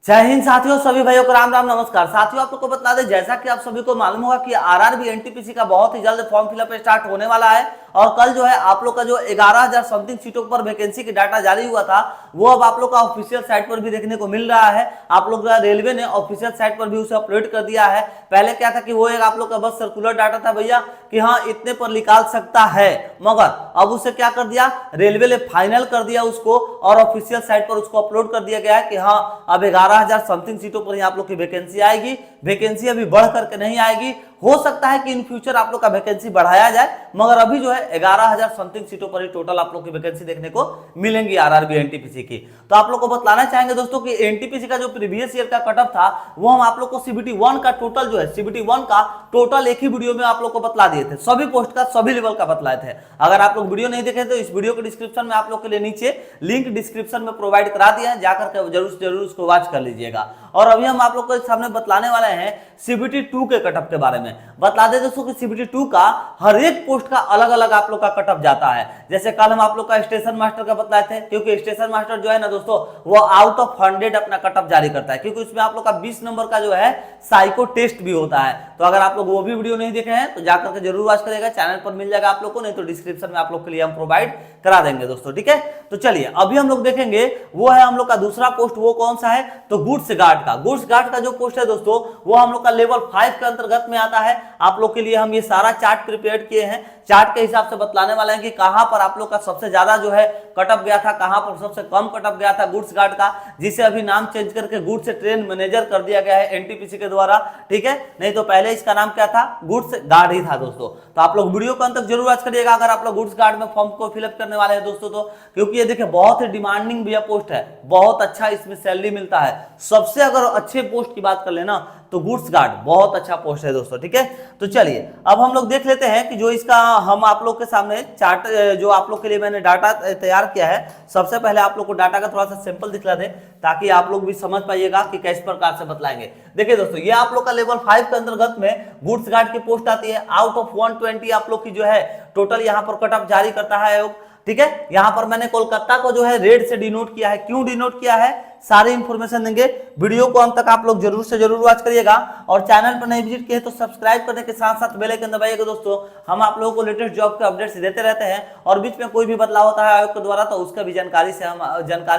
जय हिंद साथियों, सभी भाइयों को राम राम नमस्कार। साथियों, आप लोग को बता दें, जैसा कि आप सभी को मालूम होगा कि आरआरबी एनटीपीसी का बहुत ही जल्द फॉर्म फिलअप स्टार्ट होने वाला है। और कल जो है आप लोग का जो 11,000 समथिंग सीटों पर वैकेंसी की डाटा जारी हुआ था, वो अब आप लोग का ऑफिशियल साइट पर भी देखने को मिल रहा है। आप लोग रेलवे ने ऑफिशियल साइट पर भी उसे अपलोड कर दिया है। पहले क्या था कि वो एक आप लोग का बस सर्कुलर डाटा था भैया कि हाँ इतने पर निकाल सकता है, मगर अब उसे क्या कर दिया, रेलवे ने फाइनल कर दिया उसको और ऑफिशियल साइट पर उसको अपलोड कर दिया गया है कि हाँ अब 11,000 समथिंग सीटों पर ही आप लोग की वैकेंसी आएगी। वैकेंसी अभी बढ़ करके नहीं आएगी, हो सकता है कि इन फ्यूचर आप लोग का वैकेंसी बढ़ाया जाए, मगर अभी जो है 11,000 समथिंग सीटों पर ही टोटल आप लोग की वैकेंसी देखने को मिलेंगी आरआरबी एनटीपीसी की। तो आप लोग को बतलाना चाहेंगे दोस्तों कि एनटीपीसी का जो प्रीवियस ईयर का कटअप था वो हम आप लोग को सीबीटी 1 का टोटल जो है सीबीटी 1 का टोटल एक ही वीडियो में आप लोग को बतला दिए थे, सभी पोस्ट का सभी लेवल का बतलाए थे। अगर आप लोग वीडियो नहीं देखे तो इस वीडियो के डिस्क्रिप्शन में आप लोग के लिए नीचे लिंक डिस्क्रिप्शन में प्रोवाइड करा दिया है, जाकर के जरूर उसको वॉच कर लीजिएगा। और अभी हम आप लोग को सामने बतलाने वाले हैं सीबीटी 2 के कटअप के बारे में। बता दें दोस्तों कि सीबीटी 2 का हर एक पोस्ट का अलग अलग आप लोग का कटअप जाता है। जैसे कल हम आप लोग का स्टेशन मास्टर का बतलाए थे, क्योंकि स्टेशन मास्टर जो है ना दोस्तों वो आउट ऑफ 100 अपना कटअप जारी करता है, क्योंकि उसमें आप लोग का 20 नंबर का जो है साइको टेस्ट भी होता है। तो अगर आप लोग वो भी वीडियो नहीं देखे हैं तो जाकर के जरूर वॉच करेगा, चैनल पर मिल जाएगा आप लोग को, नहीं तो डिस्क्रिप्शन में आप लोग के लिए हम प्रोवाइड करा देंगे दोस्तों, ठीक है। तो चलिए अभी हम लोग देखेंगे वो है हम लोग का दूसरा पोस्ट, वो कौन सा है तो गुड्स गार्ड का। गुड्स गार्ड का जो पोस्ट है दोस्तों वो हम लोग का लेवल 5 के अंतर्गत में आता है। आप लोग के लिए हम ये सारा चार्ट प्रिपेयर किए हैं, चार्ट के हिसाब से बतलाने वाले हैं कि कहां पर आप लोग का सबसे ज्यादा जो है कटअप गया था, कहां पर सबसे कम कटअप गया था गुड्स गार्ड का, जिसे अभी नाम चेंज करके गुड्स ट्रेन मैनेजर कर दिया गया है एनटीपीसी के द्वारा, ठीक है। नहीं तो पहले इसका नाम क्या था, गुड्स गार्ड ही था दोस्तों। तो आप लोग वीडियो को अंत तक जरूर वॉच करिएगा अगर आप लोग गुड्स गार्ड में फॉर्म को फिलअप करने वाले हैं दोस्तों, तो क्योंकि ये देखिए बहुत ही डिमांडिंग भी पोस्ट है, बहुत अच्छा इसमें सैलरी मिलता है। सबसे अगर अच्छे पोस्ट की बात कर लेना तो गुड्स गार्ड बहुत अच्छा पोस्ट है दोस्तों, ठीक है। तो चलिए अब हम लोग देख लेते हैं कि जो इसका हम आप लोग के सामने चार्ट जो आप लोग के लिए मैंने डाटा तैयार किया है। सबसे पहले आप लोग को डाटा का थोड़ा सा सैंपल दिखला दे ताकि आप लोग भी समझ पाइएगा कि किस प्रकार से बतलाएंगे। देखिए दोस्तों, ये आप लोग का लेवल 5 के अंतर्गत में गुड्स गार्ड की पोस्ट आती है। आउट ऑफ 120 आप लोग की जो है टोटल यहाँ पर कटअप जारी करता है आयोग, ठीक है। यहां पर मैंने कोलकाता को जो है रेड से डिनोट किया है। क्यों डिनोट किया है, सारी इंफॉर्मेशन देंगे, वीडियो को अंत तक आप लोग जरूर से जरूर वॉच करिएगा। और चैनल पर नए विजिट किए तो सब्सक्राइब करने के साथ साथ बेल आइकन दबाइएगा दोस्तों। हम आप लोगों को लेटेस्ट जॉब के अपडेट्स देते रहते हैं और बीच में कोई भी बदलाव होता है आयोग के द्वारा तो उसका भी जानकारी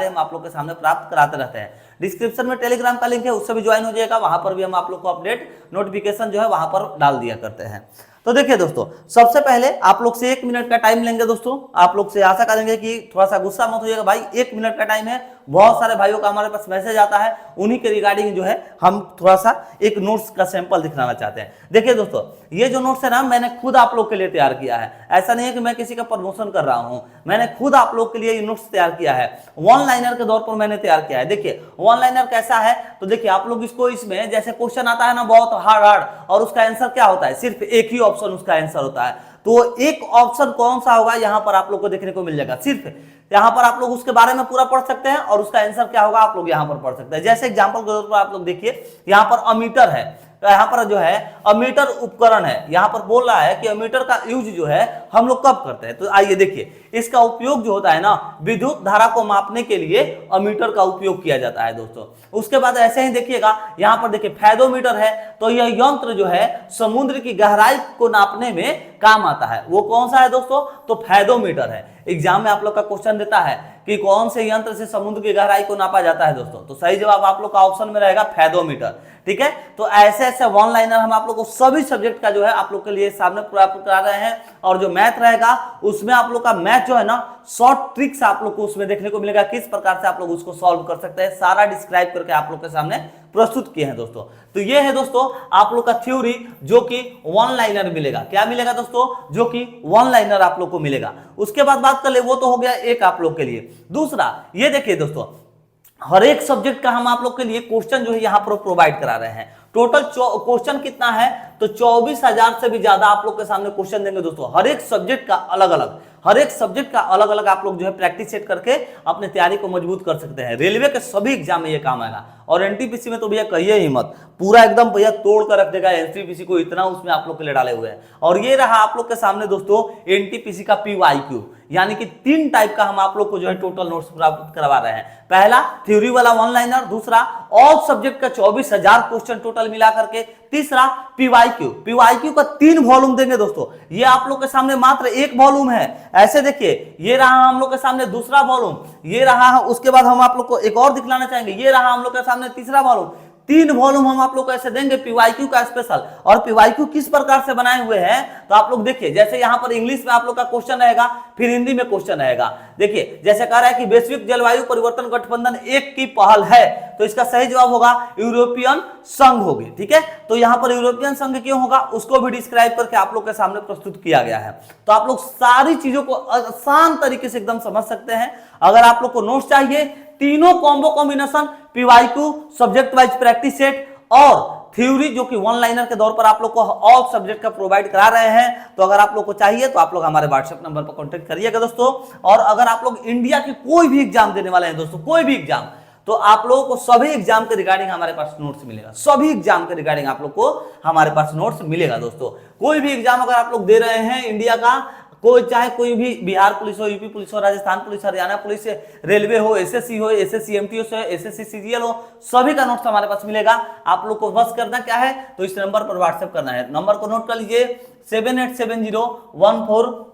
हम आप लोग के सामने प्राप्त कराते रहते हैं। डिस्क्रिप्शन में टेलीग्राम का लिंक है, उससे भी ज्वाइन हो जाएगा, वहां पर भी हम आप लोग को अपडेट नोटिफिकेशन जो है वहां पर डाल दिया करते हैं। तो देखिए दोस्तों, सबसे पहले आप लोग से 1 मिनट का टाइम लेंगे दोस्तों। आप लोग से आशा करेंगे कि थोड़ा सा गुस्सा मत होइएगा भाई, 1 मिनट का टाइम है। बहुत सारे भाइयों का हमारे पास मैसेज आता है, उन्हीं के रिगार्डिंग जो है हम थोड़ा सा एक नोट्स का सैंपल दिखाना चाहते हैं। देखिए दोस्तों, ये जो नोट्स है ना मैंने खुद आप लोग के लिए तैयार किया है। ऐसा नहीं है कि मैं किसी का प्रमोशन कर रहा हूं, मैंने खुद आप लोग के लिए ये नोट्स तैयार किया है। वन लाइनर के दौर पर मैंने तैयार किया है। देखिए वन लाइनर कैसा है तो देखिए आप लोग इसको, इसमें जैसे क्वेश्चन आता है ना बहुत हार्ड और उसका आंसर क्या होता है, सिर्फ एक ही ऑप्शन उसका आंसर होता है। तो एक ऑप्शन कौन सा होगा यहां पर आप लोग को देखने को मिल जाएगा। सिर्फ यहां पर आप लोग उसके बारे में पूरा पढ़ सकते हैं और उसका आंसर क्या होगा आप लोग यहां पर पढ़ सकते हैं। जैसे एग्जांपल के तौर पर आप लोग देखिए, यहां पर अमीटर है, तो यहाँ पर जो है अमीटर उपकरण है, यहाँ पर बोल रहा है कि अमीटर का यूज जो है हम लोग कब करते हैं। तो आइए देखिए, इसका उपयोग जो होता है ना विद्युत धारा को मापने के लिए अमीटर का उपयोग किया जाता है दोस्तों। उसके बाद ऐसे ही देखिएगा, यहाँ पर देखिए फैदोमीटर है, तो यह यंत्र जो है समुद्र की गहराई को नापने में काम आता है। वो कौन सा है दोस्तों, तो फैदोमीटर है। एग्जाम में आप लोग का क्वेश्चन देता है कि कौन से यंत्र से समुद्र की गहराई को नापा जाता है दोस्तों, तो सही जवाब आप लोग का ऑप्शन में रहेगा फैदोमीटर, ठीक है। तो ऐसे ऐसे वन लाइनर हम आप लोग को सभी सब्जेक्ट का जो है आप लोग के लिए सामने प्राप्त करा रहे हैं। और जो मैथ रहेगा उसमें आप लोग का मैथ जो है ना शॉर्ट ट्रिक्स आप लोग को उसमें देखने को मिलेगा, किस प्रकार से आप लोग उसको सॉल्व कर सकते हैं, सारा डिस्क्राइब करके आप लोग के सामने प्रस्तुत किए हैं दोस्तों। तो ये है दोस्तों आप लोग का थ्योरी जो कि वन लाइनर मिलेगा। क्या मिलेगा दोस्तों, जो कि वन लाइनर आप लोग को मिलेगा। उसके बाद बात कर ले, वो तो हो गया एक आप लोग के लिए। दूसरा ये देखिए दोस्तों, हर एक सब्जेक्ट का हम आप लोग के लिए क्वेश्चन जो है यहाँ पर प्रोवाइड करा रहे हैं। टोटल क्वेश्चन कितना है, तो 24,000 से भी ज्यादा आप लोग के सामने क्वेश्चन देंगे दोस्तों। हर एक सब्जेक्ट का अलग अलग, हर एक सब्जेक्ट का अलग अलग आप लोग जो है प्रैक्टिस सेट करके अपने तैयारी को मजबूत कर सकते हैं। रेलवे के सभी एग्जाम में ये काम आएगा, और एनटीपीसी में तो भैया कहिए ही मत, पूरा एकदम भैया तोड़ कर रख देगा एनटीपीसी को, इतना उसमें आप लोग के लिए डाले हुए हैं। और ये रहा आप लोग के सामने दोस्तों एनटीपीसी का पीवाईक्यू, यानी कि 3 टाइप का हम आप लोग को जो है टोटल नोट्स प्राप्त करवा रहे हैं। पहला थ्योरी वाला वन लाइनर, दूसरा ऑल सब्जेक्ट का 24,000 क्वेश्चन टोटल मिला करके, तीसरा पीवाईक्यू। पीवाईक्यू का 3 वॉल्यूम देंगे दोस्तों, ये आप लोग के सामने मात्र 1 वॉल्यूम है। ऐसे देखिए, ये रहा हम लोग के सामने दूसरा वॉल्यूम, ये रहा, उसके बाद हम आप लोग को एक और दिखलाना चाहेंगे, ये रहा हम लोग के सामने तीसरा वॉल्यूम। 3 वॉल्यूम हम आप लोग को ऐसे देंगे पीवाईक्यू का स्पेशल। और पीवाईक्यू किस प्रकार से बनाए हुए हैं, तो आप लोग देखिए, जैसे यहां पर इंग्लिश में आप लोग का क्वेश्चन रहेगा, फिर हिंदी में क्वेश्चन रहेगा। देखिए जैसे कह रहा है कि वैश्विक जलवायु परिवर्तन गठबंधन एक की पहल है, तो इसका सही जवाब होगा यूरोपियन संघ होगी। ठीक है, तो यहां पर यूरोपियन संघ क्यों होगा, उसको भी डिस्क्राइब करके आप लोग के सामने प्रस्तुत किया गया है। तो आप लोग सारी चीजों को आसान तरीके से एकदम समझ सकते हैं। अगर आप लोग को नोट्स चाहिए, तीनों combo combination, PYQ, subject wise practice set और थ्योरी, जो कि वन लाइनर के दौर पर आप लोग को ऑल सब्जेक्ट का प्रोवाइड करा रहे हैं। तो अगर आप लोग को चाहिए तो आप लोग हमारे व्हाट्सएप नंबर पर कांटेक्ट करिएगा दोस्तों। और अगर आप लोग इंडिया के कोई भी एग्जाम देने वाले हैं दोस्तों, कोई भी एग्जाम, तो आप लोगों को सभी एग्जाम के रिगार्डिंग हमारे पास नोट्स मिलेगा, सभी एग्जाम के रिगार्डिंग आप लोग को हमारे पास नोट्स मिलेगा दोस्तों। कोई भी एग्जाम अगर आप लोग दे रहे हैं इंडिया का, कोई चाहे कोई भी, बिहार पुलिस हो, यूपी पुलिस हो, Rajasthan police, Haryana police, railway हो, एसएससी हो, एसएससी एमटीएस हो, एसएससी सीजीएल हो, सभी का नोट्स हमारे पास मिलेगा। आप लोग को बस करना क्या है, तो इस नंबर पर व्हाट्सएप करना है। नंबर को नोट कर लीजिए 787014,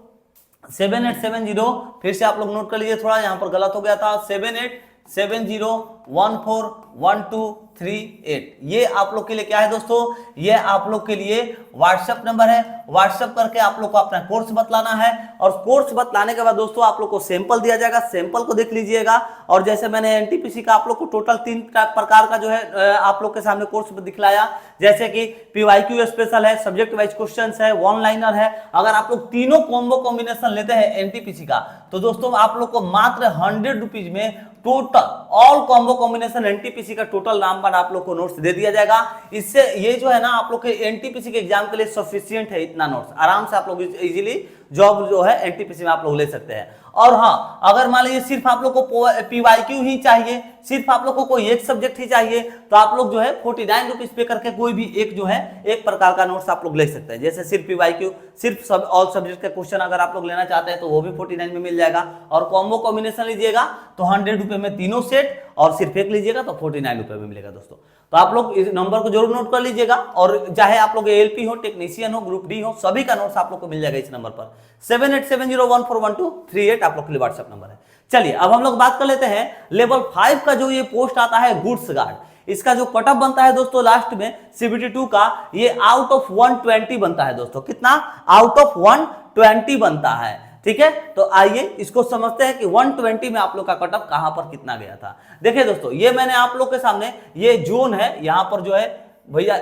फिर से आप लोग नोट कर लीजिए, थोड़ा यहाँ पर गलत हो गया था, 7870141238। ये आप लोग के लिए क्या है दोस्तों, ये आप लोग के लिए व्हाट्सएप नंबर है। व्हाट्सएप करके आप लोग को अपना कोर्स बतलाना है, और कोर्स बतलाने के बाद दोस्तों आप लोग को सैंपल दिया जाएगा, सैंपल को देख लीजिएगा। और जैसे मैंने एनटीपीसी का आप लोग को टोटल 3 प्रकार का जो है आप लोग के सामने कोर्स दिखलाया, जैसे कि पीवाईक्यू स्पेशल है, सब्जेक्ट वाइज क्वेश्चंस है, वन लाइनर है। अगर आप लोग तीनों कॉम्बो कॉम्बिनेशन लेते हैं एनटीपीसी का, तो दोस्तों आप लोग को मात्र 100 रुपीज में total all combo combination NTPC का टोटल नामबान आप लोग को नोट्स दे दिया जाएगा। इससे ये जो है ना आप लोग के एनटीपीसी के एग्जाम के लिए सफिशिएंट है, इतना नोट्स आराम से आप लोग इजीली जॉब जो है एनटीपीसी में आप लोग ले सकते हैं। और हाँ, अगर मान लीजिए सिर्फ आप लोग को पीवाईक्यू ही चाहिए, सिर्फ आप लोग को कोई एक सब्जेक्ट ही चाहिए, तो आप लोग जो है 49 रुपीज पे करके कोई भी एक जो है एक प्रकार का नोट्स आप लोग ले सकते हैं। जैसे सिर्फ पीवाईक्यू, सिर्फ ऑल सब्जेक्ट का क्वेश्चन अगर आप लोग लेना चाहते हैं तो वो भी 49 में मिल जाएगा। और कॉम्बो कॉम्बिनेशन लीजिएगा तो 100 रुपए में तीनों सेट, और सिर्फ एक लीजिएगा तो 49 रुपए में मिलेगा दोस्तों। तो आप लोग इस नंबर को जरूर नोट कर लीजिएगा। और चाहे आप लोग एएलपी हो, टेक्नीशियन हो, ग्रुप डी हो, सभी का नोट्स आप लोग को मिल जाएगा इस नंबर पर। 7870141238 आप लोग के लिए व्हाट्सएप नंबर है। चलिए अब हम लोग बात कर लेते हैं लेवल 5 का जो ये पोस्ट आता है गुड्स गार्ड, इसका जो कटअप बनता है दोस्तों लास्ट में CBT2 का, ये आउट ऑफ 120 बनता है दोस्तों। कितना? आउट ऑफ 120 बनता है। ठीक है, तो आइए इसको समझते हैं कि 120 में आप लोग का कटअप कहां पर कितना गया था। देखिए दोस्तों, ये मैंने आप लोग के सामने, ये जोन है, यहां पर जो है भैया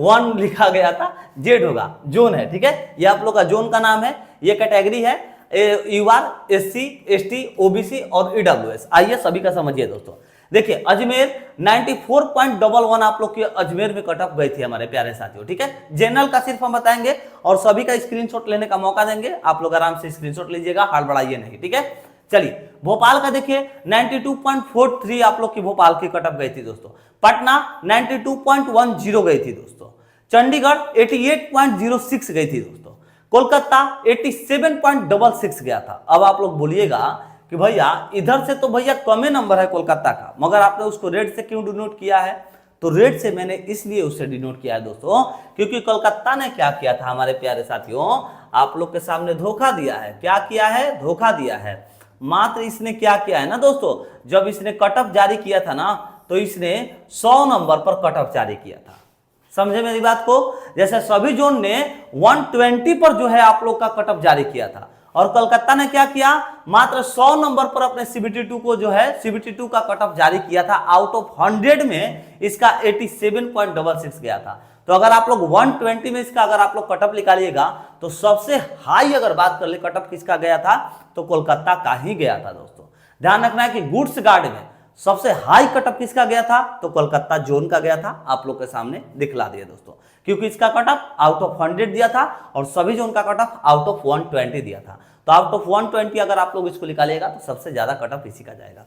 1 लिखा गया था, जेड होगा, जोन है। ठीक है, ये आप लोग का जोन का नाम है। ये कैटेगरी है UR, SC, ST, OBC और EWS। आइए सभी का समझिए दोस्तों। देखिए अजमेर 94.11 आप लोग के अजमेर में कट ऑफ गई थी हमारे प्यारे साथियों। ठीक है, जनरल का सिर्फ हम बताएंगे और सभी का स्क्रीनशॉट लेने का मौका देंगे। आप लोग आराम से स्क्रीनशॉट लीजिएगा, हड़बड़ाइए नहीं। ठीक है, चलिए भोपाल का देखिए 92.43 आप लोग की भोपाल की कट ऑफ गई थी दोस्तों। पटना 92.10 गई थी दोस्तों। चंडीगढ़ 88.06 गई थी दोस्तों। कोलकाता 87.66 गया था। अब आप लोग बोलिएगा कि भैया इधर से तो भैया कम नंबर है कोलकाता का, मगर आपने उसको रेड से क्यों डिनोट किया है? तो रेड से मैंने इसलिए उससे डिनोट किया है दोस्तों, क्योंकि कोलकाता ने क्या किया था हमारे प्यारे साथियों, आप लोग के सामने धोखा दिया है। क्या किया है? धोखा दिया है। मात्र इसने क्या किया है ना दोस्तों, जब इसने कट ऑफ जारी किया था ना, तो इसने 100 नंबर पर कट ऑफ जारी किया था। समझे मेरी बात को? जैसे सभी जोन ने 120 पर जो है आप लोग का कट ऑफ जारी किया था, और कलकत्ता ने क्या किया, मात्र 100 नंबर पर अपने CBT2 को जो है CBT2 का कट ऑफ जारी किया था। आउट ऑफ 100 में इसका 87.66 गया था। तो अगर आप लोग 120 में इसका अगर आप लोग कट ऑफ निकालिएगा तो सबसे हाई अगर बात कर ले कट ऑफ किसका गया था, तो कोलकाता का ही गया था दोस्तों। ध्यान रखना है कि गुड्स गार्ड में सबसे हाई कट ऑफ किसका गया था, तो कोलकाता जोन का गया था, आप लोग के सामने दिखला दिया दोस्तों, क्योंकि इसका कट ऑफ आउट ऑफ 100 दिया था और सभी जोन का कट ऑफ आउट ऑफ 120 दिया था। तो आउट ऑफ 120 अगर आप लोग इसको निकालिएगा तो सबसे ज्यादा कट ऑफ इसी का जाएगा।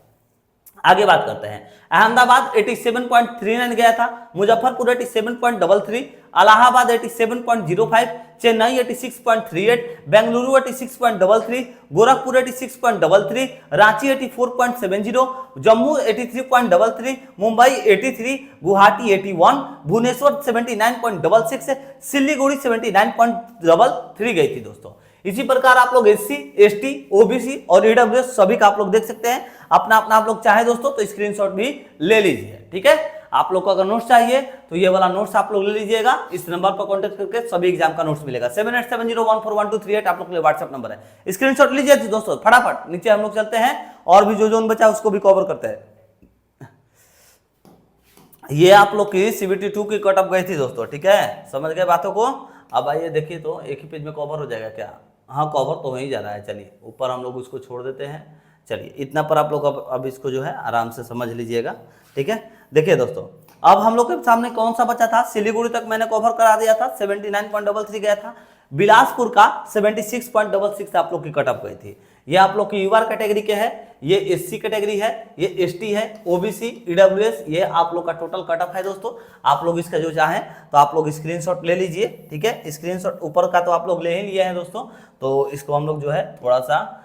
आगे बात करते हैं, अहमदाबाद 87.39 गया था, मुजफ्फरपुर 87.33, इलाहाबाद 87.05, चेन्नई 86.38, बेंगलुरु 86.33, गोरखपुर 86.33, रांची 84.70, जम्मू 83.33, मुंबई 83, गुवाहाटी 81, भुवनेश्वर 79.66, सिलीगुड़ी 79.33 गई थी दोस्तों। इसी प्रकार आप लोग एससी, एसटी, ओबीसी और ईडब्ल्यूएस सभी का आप लोग देख सकते हैं, अपना अपना आप लोग चाहे दोस्तों तो स्क्रीनशॉट भी ले लीजिए, ठीक है। आप लोग को अगर नोट्स चाहिए तो ये वाला नोट्स आप लोग ले लीजिएगा, इस नंबर पर कांटेक्ट करके सभी एग्जाम का नोट्स मिलेगा। 7870141238 आप लोग के लिए व्हाट्सएप नंबर है, स्क्रीनशॉट लीजिए दोस्तों फटाफट। नीचे हम लोग चलते हैं और भी जो जोन बचा उसको भी कवर करते हैं। ये आप लोग की CBT 2 की कट ऑफ गई थी दोस्तों, ठीक है, समझ गए बातों को। अब आइए देखिए तो एक ही पेज में कवर हो जाएगा क्या, हाँ कवर तो हो ही जा रहा है। चलिए ऊपर हम लोग उसको छोड़ देते हैं, चलिए इतना पर आप लोग अब इसको जो है आराम से समझ लीजिएगा, ठीक है। देखिए दोस्तों अब हम लोग के सामने कौन सा बचा था, सिलीगुड़ी तक मैंने कवर करा दिया था, 79.33 गया था। बिलासपुर का 76.66 आप लोग की कट ऑफ गई थी। ये आप लोग की यूआर कैटेगरी के है, ये एससी कैटेगरी है, ये एसटी है, ओबीसी, ईडब्ल्यूएस, ये आप लोग का टोटल कट ऑफ है दोस्तों। आप लोग इसका जो चाहें तो आप लोग स्क्रीनशॉट ले लीजिए, ठीक है। स्क्रीनशॉट ऊपर का तो आप लोग ले ही लिए हैं दोस्तों, तो इसको हम लोग जो है थोड़ा सा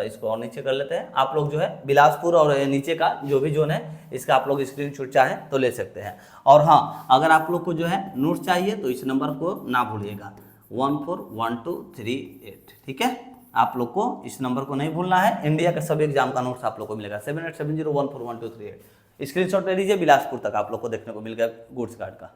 इसको और नीचे कर लेते हैं। आप लोग जो है बिलासपुर और नीचे का जो भी जोन है इसका आप लोग स्क्रीनशॉट चाहें तो ले सकते हैं। और हाँ, अगर आप लोग को जो है नोट्स चाहिए तो इस नंबर को ना भूलिएगा, 141238, ठीक है। आप लोग को इस नंबर को नहीं भूलना है, इंडिया के सभी एग्जाम का नोट्स आप लोग को मिलेगा। 7870141238 स्क्रीनशॉट ले लीजिए, बिलासपुर तक आप लोग को देखने को मिल गया गुड्स कार्ड का।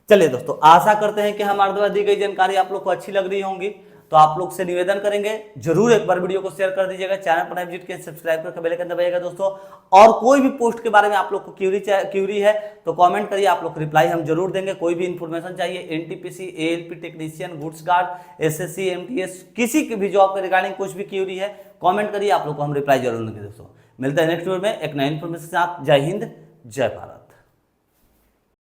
चलिए दोस्तों, आशा करते हैं कि हमारे द्वारा दी गई जानकारी आप लोग को अच्छी लग रही होंगी। तो आप लोग से निवेदन करेंगे जरूर एक बार वीडियो को शेयर कर दीजिएगा, चैनल पर विजिट के सब्सक्राइब करके बेल आइकन दबाइएगा दोस्तों। और कोई भी पोस्ट के बारे में आप लोग को क्यूरी है तो कमेंट करिए, आप लोग रिप्लाई हम जरूर देंगे। कोई भी इंफॉर्मेशन चाहिए, NTPC, ALP technician, goods guard, SSC, MTS, किसी की भी जॉब के रिगार्डिंग कुछ भी क्यूरी है कमेंट करिए, आप लोग को हम रिप्लाई जरूर देंगे दोस्तों। मिलते हैं नेक्स्ट वीडियो में एक नई इन्फॉर्मेशन के साथ। जय हिंद, जय भारत।